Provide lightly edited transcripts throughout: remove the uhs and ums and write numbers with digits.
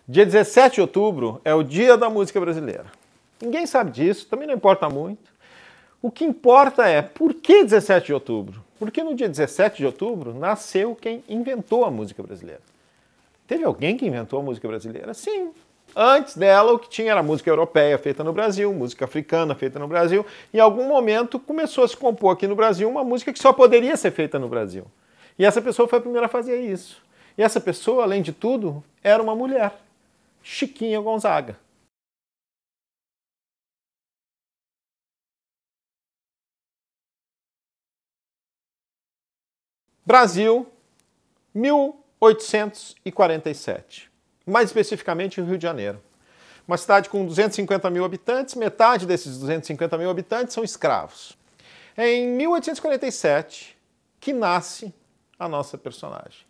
Dia 17 de outubro é o Dia da Música Brasileira. Ninguém sabe disso, também não importa muito. O que importa é por que 17 de outubro? Porque no dia 17 de outubro nasceu quem inventou a música brasileira. Teve alguém que inventou a música brasileira? Sim. Antes dela, o que tinha era música europeia feita no Brasil, música africana feita no Brasil. Em algum momento começou a se compor aqui no Brasil uma música que só poderia ser feita no Brasil. E essa pessoa foi a primeira a fazer isso. E essa pessoa, além de tudo, era uma mulher. Chiquinha Gonzaga. Brasil, 1847. Mais especificamente, o Rio de Janeiro. Uma cidade com 250 mil habitantes, metade desses 250 mil habitantes são escravos. É em 1847 que nasce a nossa personagem.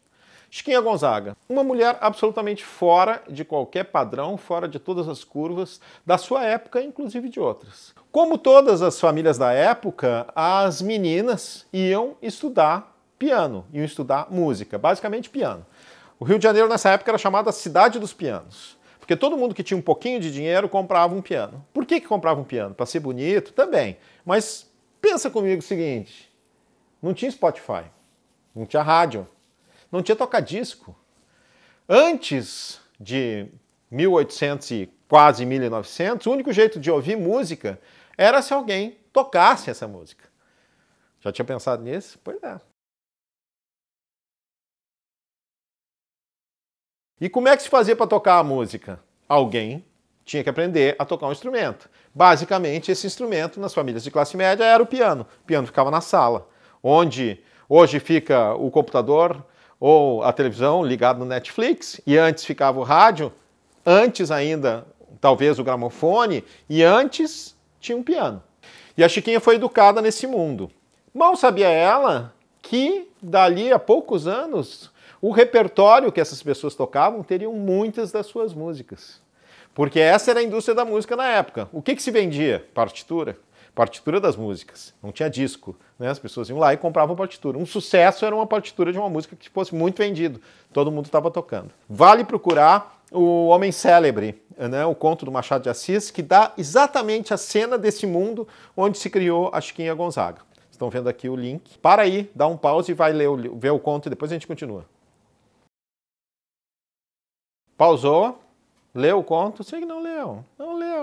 Chiquinha Gonzaga, uma mulher absolutamente fora de qualquer padrão, fora de todas as curvas da sua época, inclusive de outras. Como todas as famílias da época, as meninas iam estudar piano, iam estudar música, basicamente piano. O Rio de Janeiro nessa época era chamada Cidade dos Pianos, porque todo mundo que tinha um pouquinho de dinheiro comprava um piano. Por que comprava um piano? Para ser bonito? Também. Mas pensa comigo o seguinte, não tinha Spotify, não tinha rádio, não tinha toca-disco. Antes de 1800 e quase 1900, o único jeito de ouvir música era se alguém tocasse essa música. Já tinha pensado nisso? Pois é. E como é que se fazia para tocar a música? Alguém tinha que aprender a tocar um instrumento. Basicamente, esse instrumento, nas famílias de classe média, era o piano. O piano ficava na sala, onde hoje fica o computador ou a televisão ligado no Netflix, e antes ficava o rádio, antes ainda, talvez, o gramofone, e antes tinha um piano. E a Chiquinha foi educada nesse mundo. Mal sabia ela que, dali a poucos anos, o repertório que essas pessoas tocavam teriam muitas das suas músicas. Porque essa era a indústria da música na época. O que se vendia? Partitura. Partitura das músicas. Não tinha disco, né? As pessoas iam lá e compravam partitura. Um sucesso era uma partitura de uma música que fosse muito vendido. Todo mundo estava tocando. Vale procurar o Homem Célebre, né? O conto do Machado de Assis, que dá exatamente a cena desse mundo onde se criou a Chiquinha Gonzaga. Estão vendo aqui o link. Para aí, dá um pause e vai ver o conto e depois a gente continua. Pausou, leu o conto, sei que não leu,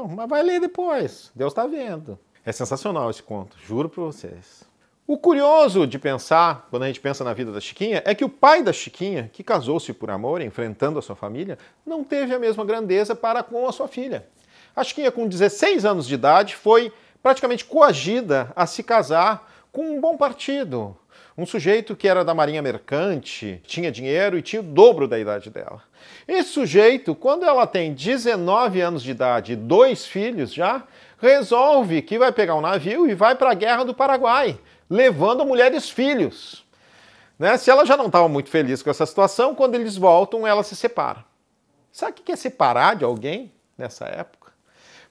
mas vai ler depois, Deus está vendo. É sensacional esse conto, juro para vocês. O curioso de pensar, quando a gente pensa na vida da Chiquinha, é que o pai da Chiquinha, que casou-se por amor, enfrentando a sua família, não teve a mesma grandeza para com a sua filha. A Chiquinha, com 16 anos de idade, foi praticamente coagida a se casar com um bom partido. Um sujeito que era da Marinha Mercante, tinha dinheiro e tinha o dobro da idade dela. Esse sujeito, quando ela tem 19 anos de idade e 2 filhos já, resolve que vai pegar um navio e vai para a Guerra do Paraguai, levando a mulher e os filhos. Né? Se ela já não estava muito feliz com essa situação, quando eles voltam, ela se separa. Sabe o que é separar de alguém nessa época?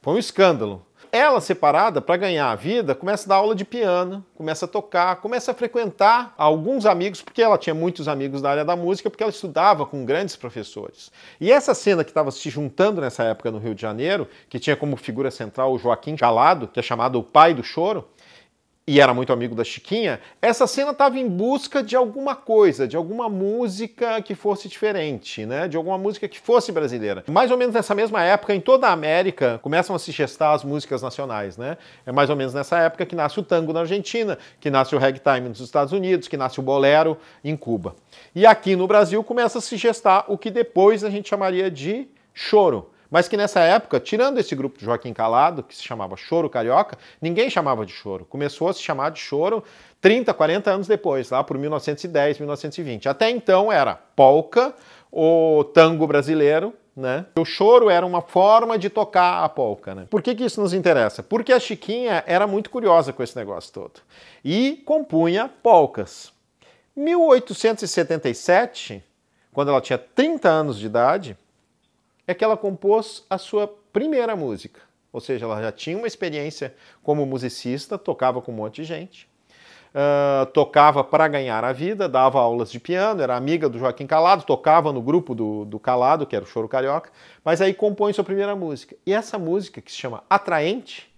Foi um escândalo. Ela, separada, para ganhar a vida, começa a dar aula de piano, começa a tocar, começa a frequentar alguns amigos, porque ela tinha muitos amigos da área da música, porque ela estudava com grandes professores. E essa cena que estava se juntando nessa época no Rio de Janeiro, que tinha como figura central o Joaquim Calado, que é chamado o pai do choro, e era muito amigo da Chiquinha, essa cena estava em busca de alguma coisa, de alguma música que fosse diferente, né? De alguma música que fosse brasileira. Mais ou menos nessa mesma época, em toda a América, começam a se gestar as músicas nacionais, né? É mais ou menos nessa época que nasce o tango na Argentina, que nasce o ragtime nos Estados Unidos, que nasce o bolero em Cuba. E aqui no Brasil começa a se gestar o que depois a gente chamaria de choro. Mas que nessa época, tirando esse grupo de Joaquim Calado, que se chamava Choro Carioca, ninguém chamava de choro. Começou a se chamar de choro 30, 40 anos depois, lá por 1910, 1920. Até então era polca, o tango brasileiro, né? O choro era uma forma de tocar a polca, né? Por que isso nos interessa? Porque a Chiquinha era muito curiosa com esse negócio todo. E compunha polcas. 1877, quando ela tinha 30 anos de idade, é que ela compôs a sua primeira música. Ou seja, ela já tinha uma experiência como musicista, tocava com um monte de gente. tocava para ganhar a vida, dava aulas de piano, era amiga do Joaquim Calado, tocava no grupo do Calado, que era o Choro Carioca, mas aí compõe sua primeira música. E essa música, que se chama Atraente,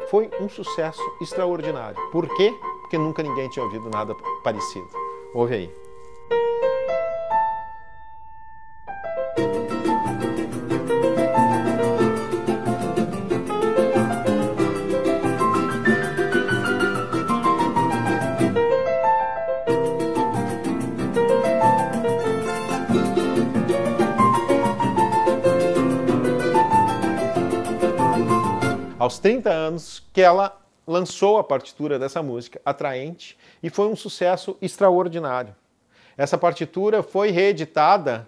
foi um sucesso extraordinário. Por quê? Porque nunca ninguém tinha ouvido nada parecido. Ouve aí. Aos 30 anos que ela lançou a partitura dessa música, Atraente, e foi um sucesso extraordinário. Essa partitura foi reeditada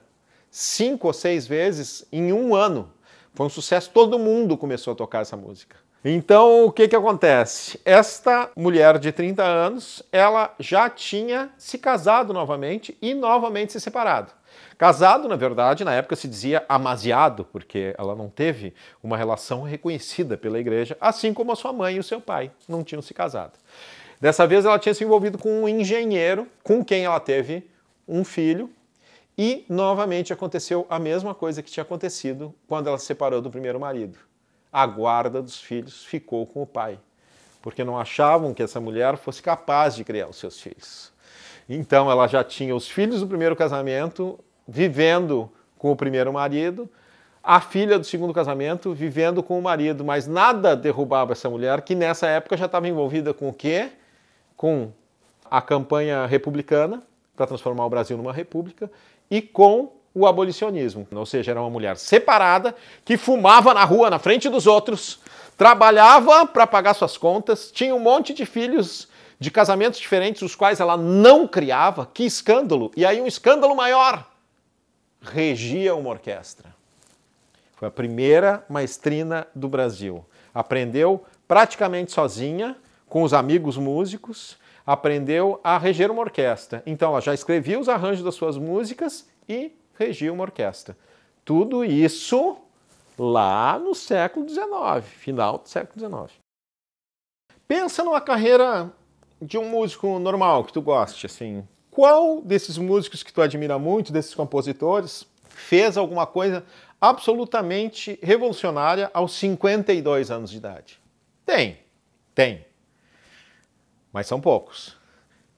5 ou 6 vezes em um ano. Foi um sucesso, todo mundo começou a tocar essa música. Então, o que acontece? Esta mulher de 30 anos, ela já tinha se casado novamente e novamente se separado. Casado, na verdade, na época se dizia amaziado, porque ela não teve uma relação reconhecida pela igreja, assim como a sua mãe e o seu pai não tinham se casado. Dessa vez ela tinha se envolvido com um engenheiro, com quem ela teve um filho, e novamente aconteceu a mesma coisa que tinha acontecido quando ela se separou do primeiro marido. A guarda dos filhos ficou com o pai, porque não achavam que essa mulher fosse capaz de criar os seus filhos. Então ela já tinha os filhos do primeiro casamento vivendo com o primeiro marido, a filha do segundo casamento vivendo com o marido, mas nada derrubava essa mulher, que nessa época já estava envolvida com o quê? Com a campanha republicana, para transformar o Brasil numa república, e com o abolicionismo. Ou seja, era uma mulher separada, que fumava na rua, na frente dos outros, trabalhava para pagar suas contas, tinha um monte de filhos de casamentos diferentes, os quais ela não criava. Que escândalo! E aí um escândalo maior. Regia uma orquestra. Foi a primeira maestrina do Brasil. Aprendeu praticamente sozinha, com os amigos músicos, aprendeu a reger uma orquestra. Então ela já escrevia os arranjos das suas músicas e regia uma orquestra. Tudo isso lá no século XIX, final do século XIX. Pensa numa carreira de um músico normal que tu goste, assim. Qual desses músicos que tu admira muito, desses compositores, fez alguma coisa absolutamente revolucionária aos 52 anos de idade? Tem. Mas são poucos.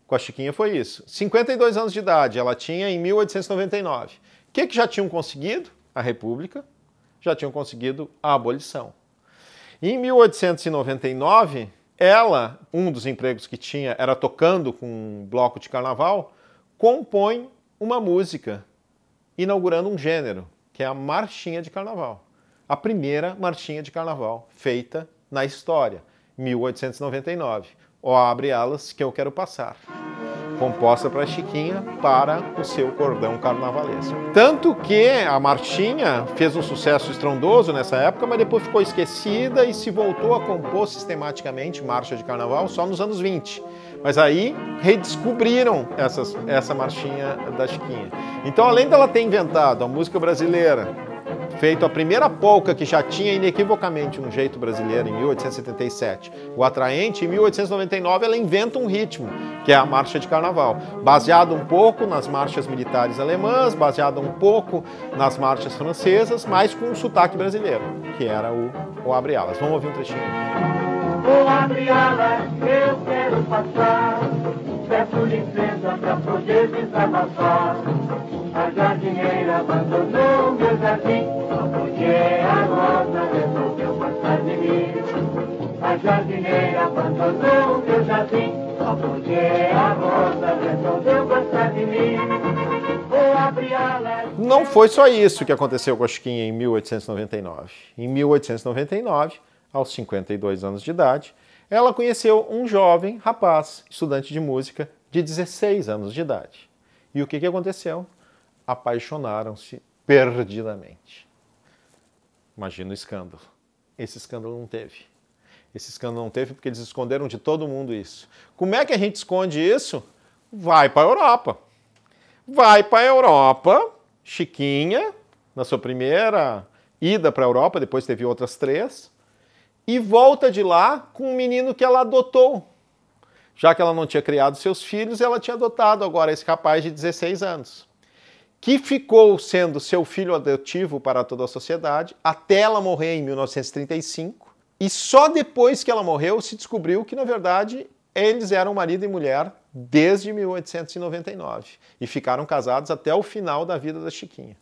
Com a Chiquinha foi isso. 52 anos de idade, ela tinha em 1899. O que já tinham conseguido? A República. Já tinham conseguido a abolição. Em 1899, ela, um dos empregos que tinha era tocando com um bloco de carnaval, compõe uma música, inaugurando um gênero, que é a marchinha de carnaval. A primeira marchinha de carnaval feita na história, 1899. Ó, abre alas que eu quero passar. Composta para Chiquinha para o seu cordão carnavalesco. Tanto que a marchinha fez um sucesso estrondoso nessa época, mas depois ficou esquecida e se voltou a compor sistematicamente marcha de carnaval só nos anos 20. Mas aí redescobriram essa marchinha da Chiquinha. Então, além dela ter inventado a música brasileira, feito a primeira polca que já tinha inequivocamente um jeito brasileiro em 1877, o Atraente, em 1899 ela inventa um ritmo, que é a marcha de carnaval, baseado um pouco nas marchas militares alemãs, baseado um pouco nas marchas francesas, mas com um sotaque brasileiro, que era o Abre Alas. Vamos ouvir um trechinho. O abre alas, eu quero passar, peço licença para poder desabafar. A jardineira abandonou meu jardim, porque a rosa resolveu passar de mim. A jardineira abandonou meu jardim, porque a rosa resolveu passar de mim. O abre alas. Não foi só isso que aconteceu com a Chiquinha em 1899. Em 1899, aos 52 anos de idade, ela conheceu um jovem rapaz, estudante de música, de 16 anos de idade. E o que aconteceu? Apaixonaram-se perdidamente. Imagina o escândalo. Esse escândalo não teve. Esse escândalo não teve porque eles esconderam de todo mundo isso. Como é que a gente esconde isso? Vai para a Europa. Vai para a Europa, Chiquinha, na sua primeira ida para a Europa, depois teve outras 3, e volta de lá com um menino que ela adotou. Já que ela não tinha criado seus filhos, ela tinha adotado agora esse rapaz de 16 anos, que ficou sendo seu filho adotivo para toda a sociedade até ela morrer em 1935. E só depois que ela morreu se descobriu que, na verdade, eles eram marido e mulher desde 1899 e ficaram casados até o final da vida da Chiquinha.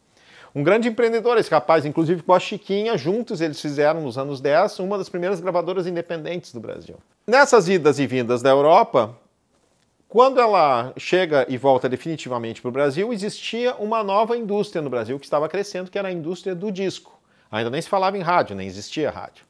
Um grande empreendedor esse rapaz, inclusive com a Chiquinha, juntos eles fizeram nos anos 10 uma das primeiras gravadoras independentes do Brasil. Nessas idas e vindas da Europa, quando ela chega e volta definitivamente para o Brasil, existia uma nova indústria no Brasil que estava crescendo, que era a indústria do disco. Ainda nem se falava em rádio, nem existia rádio.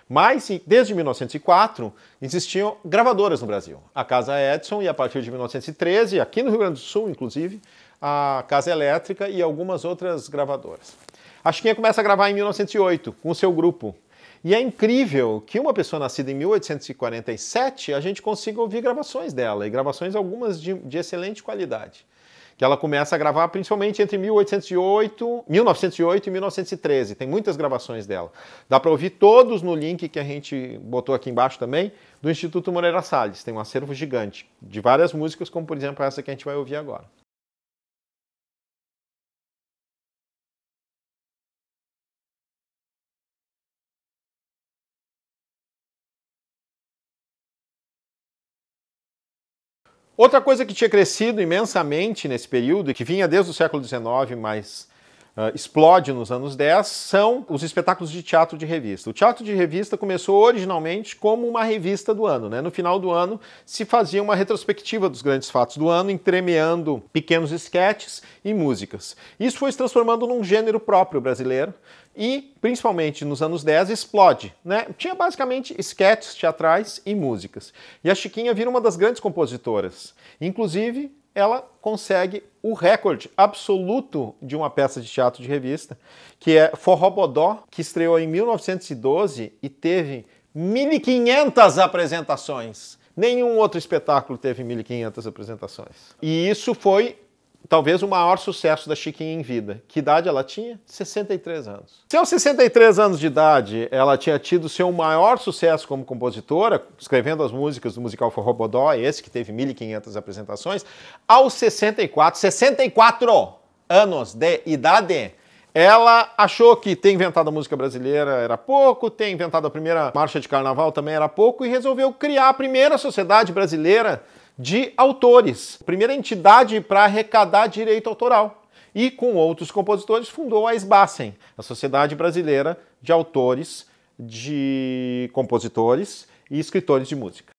Mas, desde 1904, existiam gravadoras no Brasil. A Casa Edison e, a partir de 1913, aqui no Rio Grande do Sul, inclusive, a Casa Elétrica e algumas outras gravadoras. A Chiquinha começa a gravar em 1908, com o seu grupo. E é incrível que uma pessoa nascida em 1847, a gente consiga ouvir gravações dela, e gravações algumas de excelente qualidade. Que ela começa a gravar principalmente entre 1908 e 1913. Tem muitas gravações dela. Dá para ouvir todos no link que a gente botou aqui embaixo também, do Instituto Moreira Salles. Tem um acervo gigante de várias músicas, como por exemplo essa que a gente vai ouvir agora. Outra coisa que tinha crescido imensamente nesse período, e que vinha desde o século XIX, mas explode nos anos 10, são os espetáculos de teatro de revista. O teatro de revista começou originalmente como uma revista do ano, né? No final do ano se fazia uma retrospectiva dos grandes fatos do ano, entremeando pequenos esquetes e músicas. Isso foi se transformando num gênero próprio brasileiro e, principalmente nos anos 10, explode, né? Tinha basicamente esquetes teatrais e músicas. E a Chiquinha vira uma das grandes compositoras. Inclusive, ela consegue o recorde absoluto de uma peça de teatro de revista, que é Forró Bodó, que estreou em 1912 e teve 1.500 apresentações. Nenhum outro espetáculo teve 1.500 apresentações. E isso foi talvez o maior sucesso da Chiquinha em vida. Que idade ela tinha? 63 anos. Se aos 63 anos de idade ela tinha tido seu maior sucesso como compositora, escrevendo as músicas do musical Forró Bodó, esse que teve 1.500 apresentações, aos 64 anos de idade, ela achou que ter inventado a música brasileira era pouco, ter inventado a primeira marcha de carnaval também era pouco, e resolveu criar a primeira sociedade brasileira de autores, primeira entidade para arrecadar direito autoral. E com outros compositores fundou a SBACEN, a Sociedade Brasileira de Autores, de Compositores e Escritores de Música.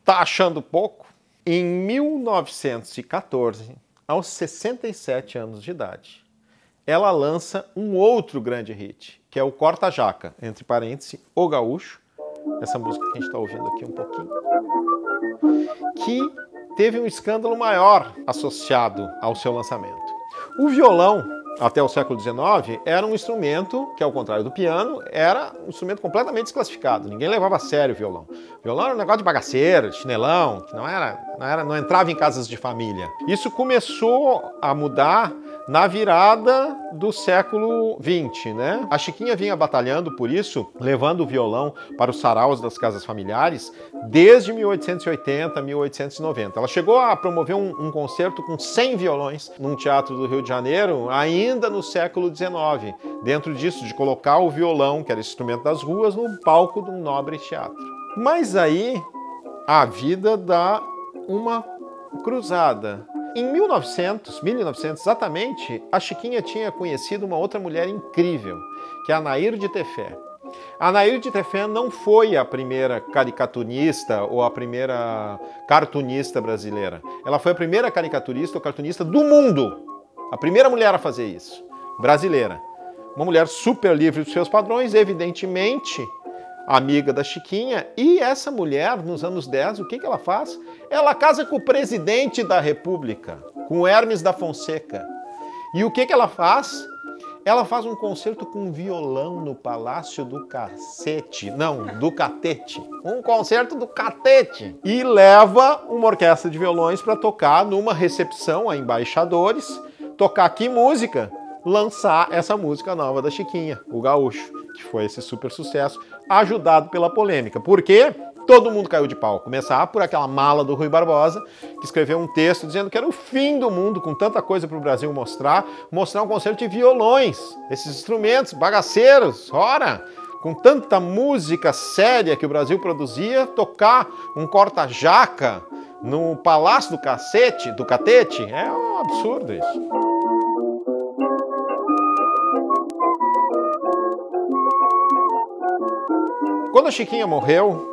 Tá achando pouco? Em 1914, aos 67 anos de idade, ela lança um outro grande hit, que é o Corta Jaca, entre parênteses, O Gaúcho, essa música que a gente está ouvindo aqui um pouquinho, que teve um escândalo maior associado ao seu lançamento. O violão, até o século XIX, era um instrumento que, ao contrário do piano, era um instrumento completamente desclassificado. Ninguém levava a sério o violão. O violão era um negócio de bagaceiro, de chinelão, que não entrava em casas de família. Isso começou a mudar na virada do século XX, né? A Chiquinha vinha batalhando por isso, levando o violão para os saraus das casas familiares desde 1880, 1890. Ela chegou a promover um concerto com 100 violões num teatro do Rio de Janeiro, ainda no século XIX. Dentro disso, de colocar o violão, que era esse instrumento das ruas, no palco de um nobre teatro. Mas aí, a vida dá uma cruzada. Em 1900 exatamente, a Chiquinha tinha conhecido uma outra mulher incrível, que é a Nair de Tefé. A Nair de Tefé não foi a primeira caricaturista ou a primeira cartunista brasileira. Ela foi a primeira caricaturista ou cartunista do mundo. A primeira mulher a fazer isso, brasileira. Uma mulher super livre dos seus padrões, evidentemente amiga da Chiquinha, e essa mulher, nos anos 10, o que ela faz? Ela casa com o presidente da República, com Hermes da Fonseca. E o que ela faz? Ela faz um concerto com violão no Palácio do Cacete. Não, do Catete. Um concerto do Catete. E leva uma orquestra de violões para tocar numa recepção a embaixadores, tocar que música? Lançar essa música nova da Chiquinha, O Gaúcho, que foi esse super sucesso, ajudado pela polêmica. Por quê? todo mundo caiu de pau. Começar por aquela mala do Rui Barbosa, que escreveu um texto dizendo que era o fim do mundo, com tanta coisa para o Brasil mostrar um concerto de violões, esses instrumentos bagaceiros, ora, com tanta música séria que o Brasil produzia, tocar um corta-jaca no Palácio do Catete, é um absurdo isso. Quando a Chiquinha morreu,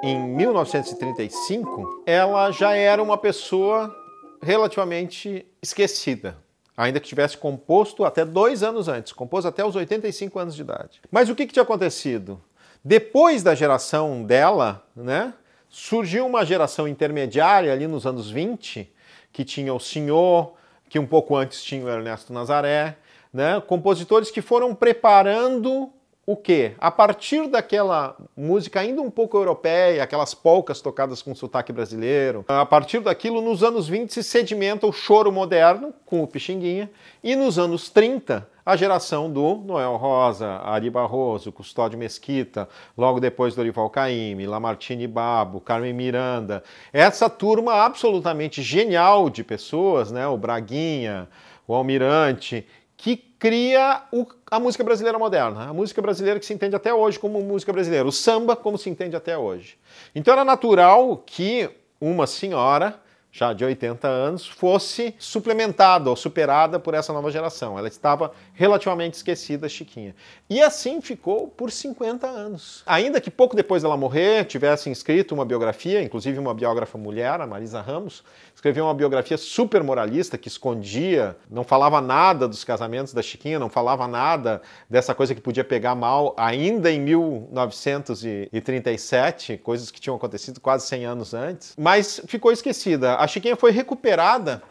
em 1935, ela já era uma pessoa relativamente esquecida, ainda que tivesse composto até 2 anos antes, compôs até os 85 anos de idade. Mas o que tinha acontecido? Depois da geração dela, né, surgiu uma geração intermediária ali nos anos 20, que tinha o Senhor, que um pouco antes tinha o Ernesto Nazaré, né, compositores que foram preparando o quê? A partir daquela música ainda um pouco europeia, aquelas polcas tocadas com sotaque brasileiro, a partir daquilo, nos anos 20 se sedimenta o choro moderno, com o Pixinguinha, e nos anos 30, a geração do Noel Rosa, Ari Barroso, Custódio Mesquita, logo depois Dorival Caymmi, Lamartine Babo, Carmen Miranda, essa turma absolutamente genial de pessoas, né? O Braguinha, o Almirante, que cria a música brasileira moderna, a música brasileira que se entende até hoje como música brasileira, o samba como se entende até hoje. Então era natural que uma senhora, já de 80 anos, fosse suplementada ou superada por essa nova geração. Ela estava relativamente esquecida, Chiquinha. E assim ficou por 50 anos. Ainda que pouco depois dela morrer, tivesse escrito uma biografia, inclusive uma biógrafa mulher, a Marisa Ramos, escreveu uma biografia super moralista que escondia, não falava nada dos casamentos da Chiquinha, não falava nada dessa coisa que podia pegar mal ainda em 1937, coisas que tinham acontecido quase 100 anos antes, mas ficou esquecida. A Chiquinha foi recuperada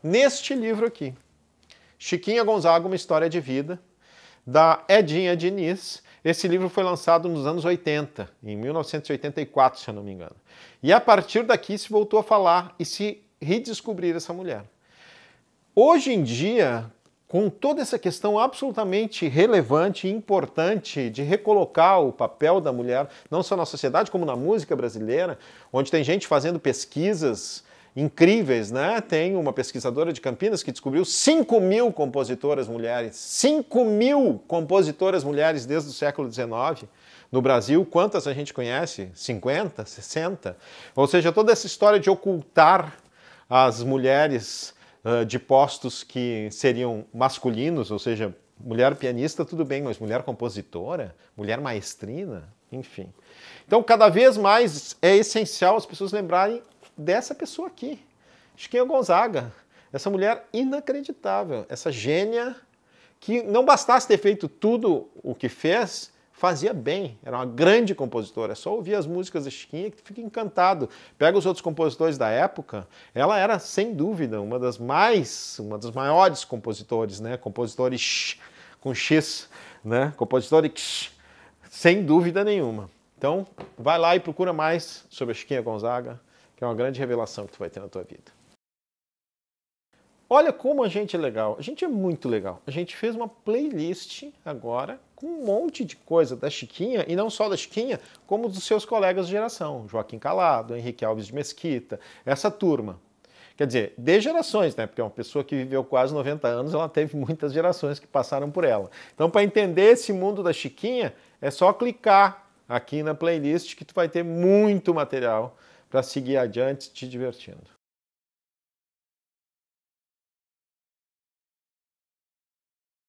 neste livro aqui. Chiquinha Gonzaga, uma história de vida, da Edinha Diniz. Esse livro foi lançado nos anos 80, em 1984, se eu não me engano. E a partir daqui se voltou a falar e se redescobrir essa mulher. Hoje em dia, com toda essa questão absolutamente relevante e importante de recolocar o papel da mulher, não só na sociedade, como na música brasileira, onde tem gente fazendo pesquisas incríveis, né? Tem uma pesquisadora de Campinas que descobriu 5.000 compositoras mulheres. 5.000 compositoras mulheres desde o século XIX. No Brasil, quantas a gente conhece? 50, 60? Ou seja, toda essa história de ocultar as mulheres de postos que seriam masculinos, ou seja, mulher pianista, tudo bem, mas mulher compositora, mulher maestrina, enfim. Então, cada vez mais é essencial as pessoas lembrarem dessa pessoa aqui, Chiquinha Gonzaga, essa mulher inacreditável, essa gênia que não bastasse ter feito tudo o que fez, fazia bem, era uma grande compositora, é só ouvir as músicas da Chiquinha que tu fica encantado. Pega os outros compositores da época, ela era, sem dúvida, uma dos maiores compositores, né? Compositores com X, né? Compositores sem dúvida nenhuma. Então, vai lá e procura mais sobre a Chiquinha Gonzaga, que é uma grande revelação que tu vai ter na tua vida. Olha como a gente é legal. A gente é muito legal. A gente fez uma playlist agora com um monte de coisa da Chiquinha, e não só da Chiquinha, como dos seus colegas de geração. Joaquim Calado, Henrique Alves de Mesquita, essa turma. Quer dizer, de gerações, né? Porque uma pessoa que viveu quase 90 anos, ela teve muitas gerações que passaram por ela. Então, para entender esse mundo da Chiquinha, é só clicar aqui na playlist que tu vai ter muito material para seguir adiante te divertindo.